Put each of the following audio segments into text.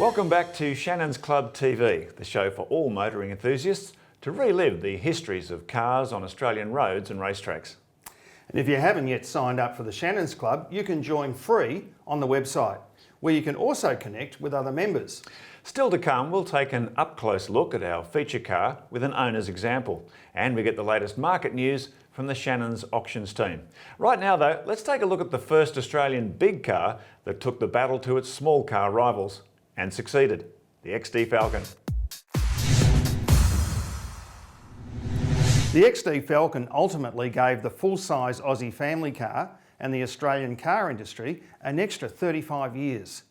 Welcome back to Shannons Club TV, the show for all motoring enthusiasts to relive the histories of cars on Australian roads and racetracks. And if you haven't yet signed up for the Shannons Club, you can join free on the website, where you can also connect with other members. Still to come, we'll take an up-close look at our feature car with an owner's example, and we get the latest market news from the Shannons auctions team. Right now though, let's take a look at the first Australian big car that took the battle to its small car rivals and succeeded, the XD Falcon. The XD Falcon ultimately gave the full-size Aussie family car and the Australian car industry an extra 35 years.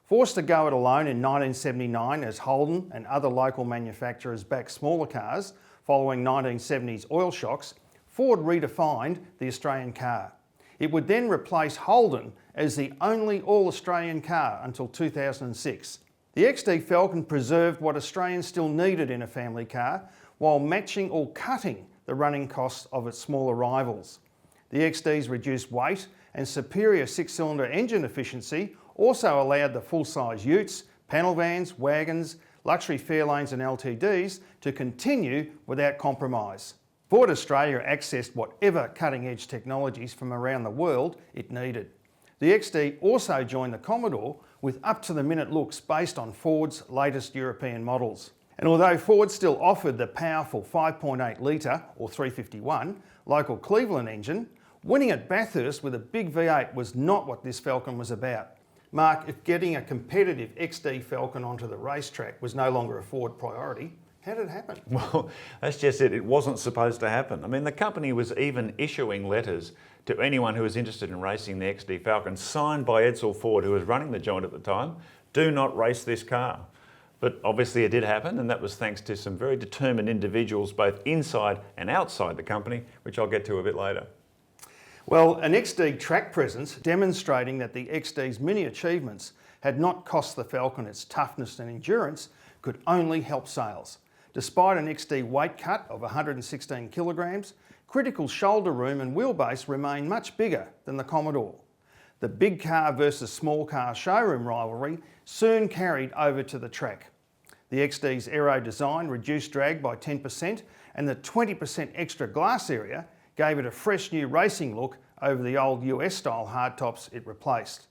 Forced to go it alone in 1979 as Holden and other local manufacturers backed smaller cars following 1970s oil shocks, Ford redefined the Australian car. It would then replace Holden as the only all-Australian car until 2006. The XD Falcon preserved what Australians still needed in a family car while matching or cutting the running costs of its smaller rivals. The XD's reduced weight and superior six-cylinder engine efficiency also allowed the full-size utes, panel vans, wagons, luxury Fairlanes and LTDs to continue without compromise. Ford Australia accessed whatever cutting-edge technologies from around the world it needed. The XD also joined the Commodore with up-to-the-minute looks based on Ford's latest European models. And although Ford still offered the powerful 5.8 litre or 351 local Cleveland engine, winning at Bathurst with a big V8 was not what this Falcon was about. Mark, if getting a competitive XD Falcon onto the racetrack was no longer a Ford priority, how did it happen? Well, that's just it. It wasn't supposed to happen. I mean, the company was even issuing letters to anyone who was interested in racing the XD Falcon, signed by Edsel Ford, who was running the joint at the time. Do not race this car. But obviously it did happen, and that was thanks to some very determined individuals both inside and outside the company, which I'll get to a bit later. Well, an XD track presence demonstrating that the XD's many achievements had not cost the Falcon its toughness and endurance could only help sales. Despite an XD weight cut of 116 kilograms, critical shoulder room and wheelbase remain much bigger than the Commodore. The big car versus small car showroom rivalry soon carried over to the track. The XD's aero design reduced drag by 10%, and the 20% extra glass area gave it a fresh new racing look over the old US-style hardtops it replaced.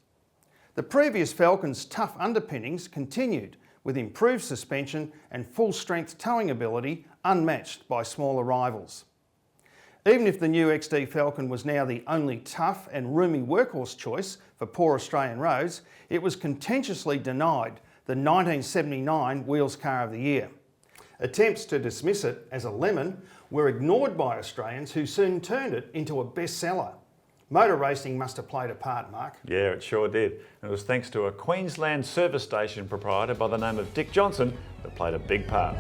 The previous Falcon's tough underpinnings continued, with improved suspension and full-strength towing ability unmatched by smaller rivals. Even if the new XD Falcon was now the only tough and roomy workhorse choice for poor Australian roads, it was contentiously denied the 1979 Wheels Car of the Year. Attempts to dismiss it as a lemon were ignored by Australians, who soon turned it into a bestseller. Motor racing must have played a part, Mark. Yeah, it sure did. And it was thanks to a Queensland service station proprietor by the name of Dick Johnson that played a big part.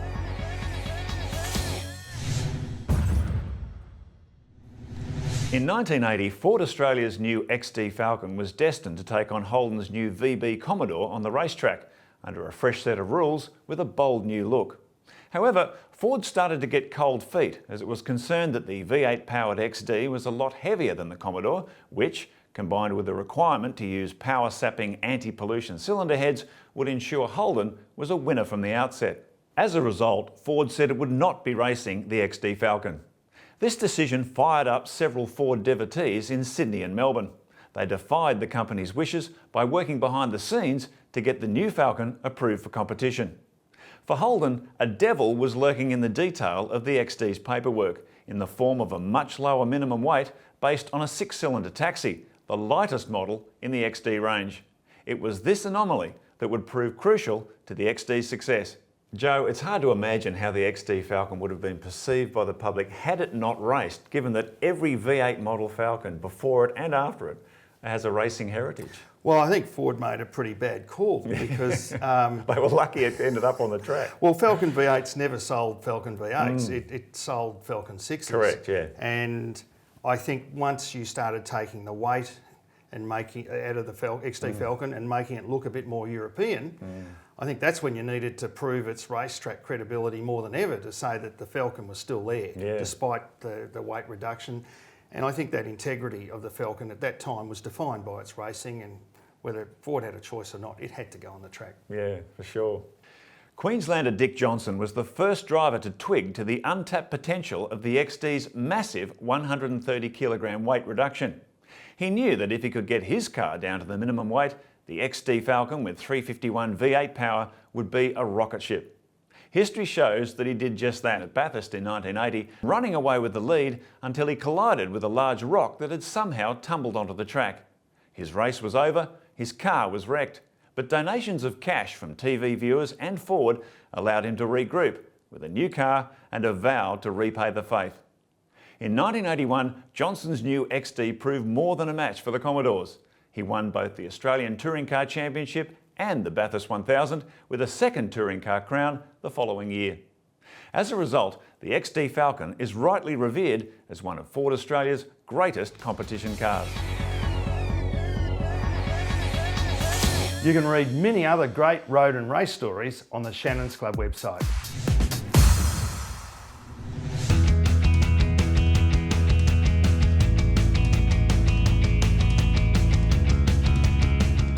In 1980, Ford Australia's new XD Falcon was destined to take on Holden's new VB Commodore on the racetrack under a fresh set of rules with a bold new look. However, Ford started to get cold feet as it was concerned that the V8 powered XD was a lot heavier than the Commodore, which, combined with the requirement to use power sapping anti-pollution cylinder heads, would ensure Holden was a winner from the outset. As a result, Ford said it would not be racing the XD Falcon. This decision fired up several Ford devotees in Sydney and Melbourne. They defied the company's wishes by working behind the scenes to get the new Falcon approved for competition. For Holden, a devil was lurking in the detail of the XD's paperwork, in the form of a much lower minimum weight based on a six-cylinder taxi, the lightest model in the XD range. It was this anomaly that would prove crucial to the XD's success. Joe, it's hard to imagine how the XD Falcon would have been perceived by the public had it not raced, given that every V8 model Falcon before it and after it has a racing heritage. Well, I think Ford made a pretty bad call because... they were lucky it ended up on the track. Well, Falcon V8s never sold Falcon V8s. It sold Falcon 6s. Correct, yeah. And I think once you started taking the weight and making out of the XD Falcon and making it look a bit more European, I think that's when you needed to prove its racetrack credibility more than ever, to say that the Falcon was still there, despite the weight reduction. And I think that integrity of the Falcon at that time was defined by its racing and whether Ford had a choice or not, it had to go on the track. Yeah, for sure. Queenslander Dick Johnson was the first driver to twig to the untapped potential of the XD's massive 130 kilogram weight reduction. He knew that if he could get his car down to the minimum weight, the XD Falcon with 351 V8 power would be a rocket ship. History shows that he did just that at Bathurst in 1980, running away with the lead until he collided with a large rock that had somehow tumbled onto the track. His race was over, his car was wrecked, but donations of cash from TV viewers and Ford allowed him to regroup with a new car and a vow to repay the faith. In 1981, Johnson's new XD proved more than a match for the Commodores. He won both the Australian Touring Car Championship and the Bathurst 1000 with a second touring car crown the following year. As a result, the XD Falcon is rightly revered as one of Ford Australia's greatest competition cars. You can read many other great road and race stories on the Shannons Club website.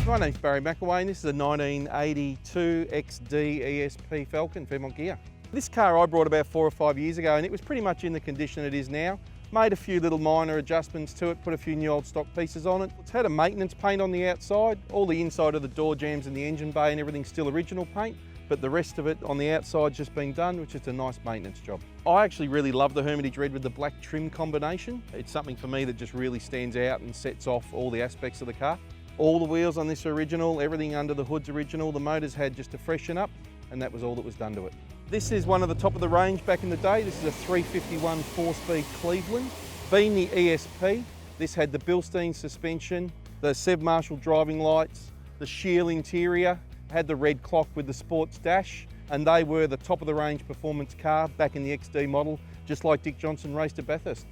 My name's Barry McAway and this is a 1982 XD ESP Falcon Fairmont gear. This car I brought about 4 or 5 years ago and it was pretty much in the condition it is now. Made a few little minor adjustments to it, put a few new old stock pieces on it. It's had a maintenance paint on the outside. All the inside of the door jambs and the engine bay and everything's still original paint, but the rest of it on the outside's just been done, which is a nice maintenance job. I actually really love the Hermitage Red with the black trim combination. It's something for me that just really stands out and sets off all the aspects of the car. All the wheels on this are original, everything under the hood's original. The motor's had just a freshen up and that was all that was done to it. This is one of the top of the range back in the day. This is a 351 4-speed Cleveland. Being the ESP, this had the Bilstein suspension, the Seb Marshall driving lights, the Shield interior, had the red clock with the sports dash, and they were the top of the range performance car back in the XD model, just like Dick Johnson raced at Bathurst.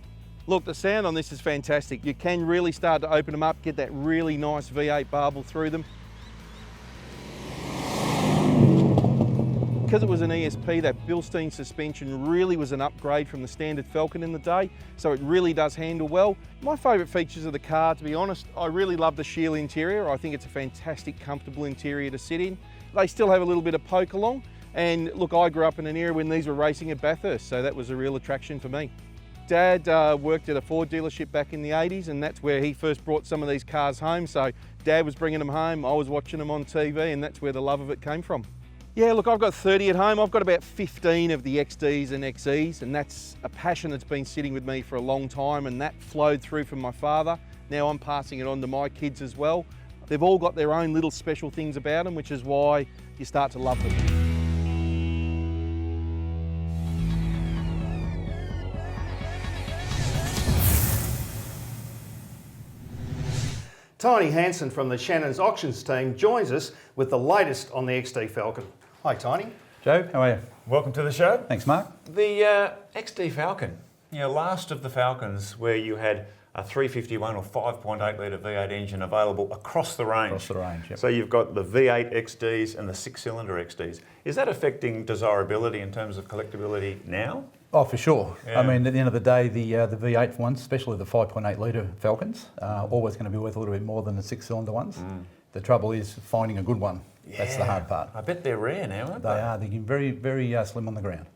Look, the sound on this is fantastic. You can really start to open them up, get that really nice V8 barble through them. Because it was an ESP, that Bilstein suspension really was an upgrade from the standard Falcon in the day, so it really does handle well. My favourite features of the car, to be honest, I really love the Shield interior. I think it's a fantastic, comfortable interior to sit in. They still have a little bit of poke along, and look, I grew up in an era when these were racing at Bathurst, so that was a real attraction for me. Dad worked at a Ford dealership back in the 80s, and that's where he first brought some of these cars home, so Dad was bringing them home, I was watching them on TV, and that's where the love of it came from. Yeah, look, I've got 30 at home. I've got about 15 of the XDs and XEs, and that's a passion that's been sitting with me for a long time, and that flowed through from my father. Now I'm passing it on to my kids as well. They've all got their own little special things about them, which is why you start to love them. Tiny Hansen from the Shannons Auctions team joins us with the latest on the XD Falcon. Hi Tiny. Joe, how are you? Welcome to the show. Thanks, Mark. The XD Falcon, last of the Falcons where you had a 351 or 5.8 litre V8 engine available across the range. Across the range, yep. So you've got the V8 XDs and the 6-cylinder XDs. Is that affecting desirability in terms of collectability now? Oh, for sure. Yeah. I mean, at the end of the day, the V8 ones, especially the 5.8 litre Falcons, are always going to be worth a little bit more than the 6-cylinder ones. The trouble is finding a good one. Yeah. That's the hard part. I bet they're rare now, aren't they? They are. They're very, very slim on the ground.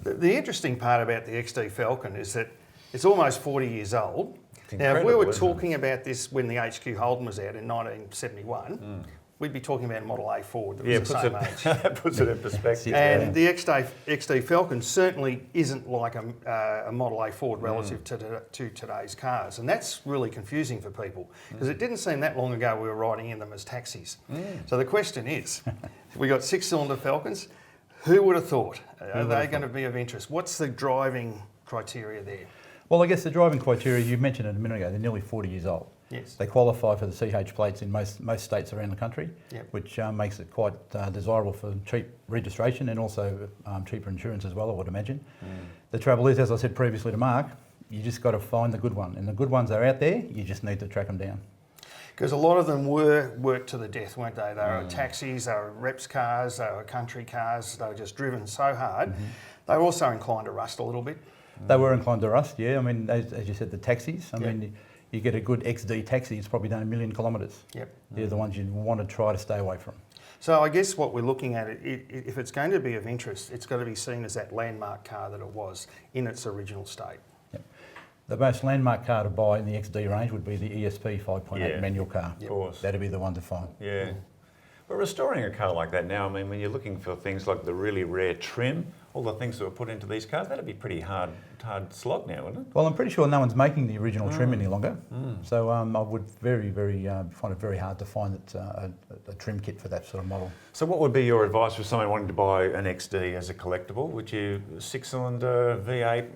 The interesting part about the XD Falcon is that it's almost 40 years old. Now, if we incredible, were talking about this when the HQ Holden was out in 1971, we'd be talking about Model A Ford that was the same age. That puts it in perspective. And the XD Falcon certainly isn't like a Model A Ford relative to today's cars. And that's really confusing for people because it didn't seem that long ago we were riding in them as taxis. So the question is, we got 6-cylinder Falcons. Who would have thought? Are they going to be of interest? What's the driving criteria there? Well, I guess the driving criteria, you mentioned it a minute ago, they're nearly 40 years old. Yes. They qualify for the CH plates in most states around the country, which makes it quite desirable for cheap registration and also cheaper insurance as well, I would imagine. The trouble is, as I said previously to Mark, you just got to find the good one. And the good ones are out there, you just need to track them down. Because a lot of them were worked to the death, weren't they? They were taxis, they were reps cars, they were country cars, they were just driven so hard. They were also inclined to rust a little bit. They were inclined to rust, yeah. I mean, as you said, the taxis. I mean, you get a good XD taxi, it's probably done 1 million kilometres. Yep. They're the ones you want to try to stay away from. So I guess what we're looking at, if it's going to be of interest, it's got to be seen as that landmark car that it was in its original state. Yep. The most landmark car to buy in the XD range would be the ESP 5.8 manual car. Of course. That'd be the one to find. Yeah. But restoring a car like that now, I mean, when you're looking for things like the really rare trim, all the things that were put into these cars, that'd be pretty hard slog now, wouldn't it? Well, I'm pretty sure no one's making the original trim any longer. So I would very, very find it very hard to find a trim kit for that sort of model. So what would be your advice for someone wanting to buy an XD as a collectible? Would you 6-cylinder V8?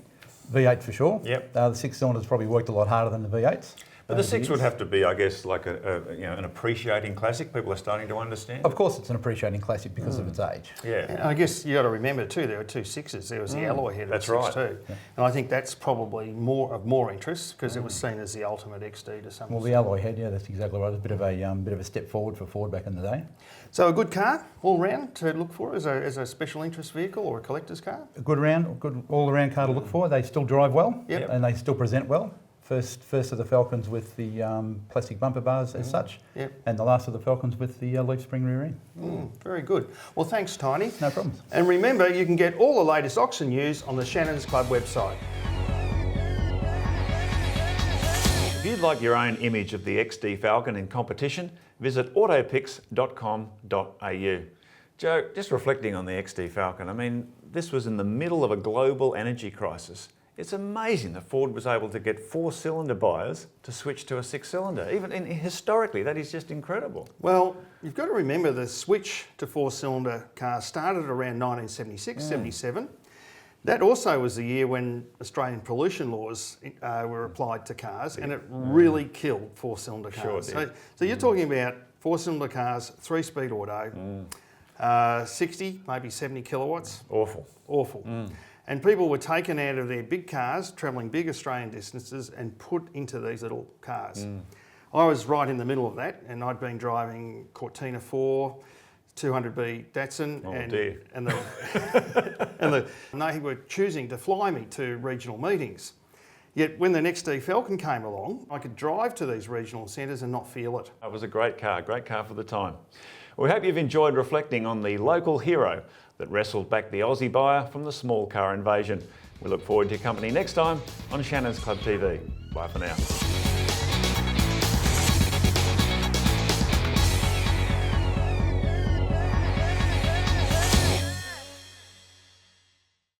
V8 for sure. Yep. The 6-cylinders probably worked a lot harder than the V8s. But the 6 would have to be, I guess, like an appreciating classic. People are starting to understand. Of course, it's an appreciating classic because of its age. Yeah. And I guess you got to remember too, there were 2 6s. There was the alloy head of That's the 6 right. too, and I think that's probably of more interest because it was seen as the ultimate XD to some Well, the extent. alloy head, yeah, that's exactly right. It's a bit of a step forward for Ford back in the day. So a good car all round to look for as a special interest vehicle or a collector's car. A good all-around car to look for. They still drive well, Yep. and they still present well. First of the Falcons with the plastic bumper bars as such, Yep. and the last of the Falcons with the leaf spring rear end. Very good. Well, thanks, Tiny. No problems. And remember, you can get all the latest auction news on the Shannons Club website. If you'd like your own image of the XD Falcon in competition, visit autopics.com.au. Joe, just reflecting on the XD Falcon, I mean, this was in the middle of a global energy crisis. It's amazing that Ford was able to get 4-cylinder buyers to switch to a 6-cylinder. Even historically, that is just incredible. Well, you've got to remember the switch to 4-cylinder cars started around 1976, 77. That also was the year when Australian pollution laws were applied to cars, and it really killed 4-cylinder cars. Sure did. So you're talking about 4-cylinder cars, 3-speed auto, 60, maybe 70 kilowatts. Awful. And people were taken out of their big cars, travelling big Australian distances, and put into these little cars. I was right in the middle of that, and I'd been driving Cortina 4, 200B Datsun, and they were choosing to fly me to regional meetings. Yet when the XD Falcon came along, I could drive to these regional centres and not feel it. It was a great car for the time. We hope you've enjoyed reflecting on the local hero that wrestled back the Aussie buyer from the small car invasion. We look forward to your company next time on Shannons Club TV. Bye for now.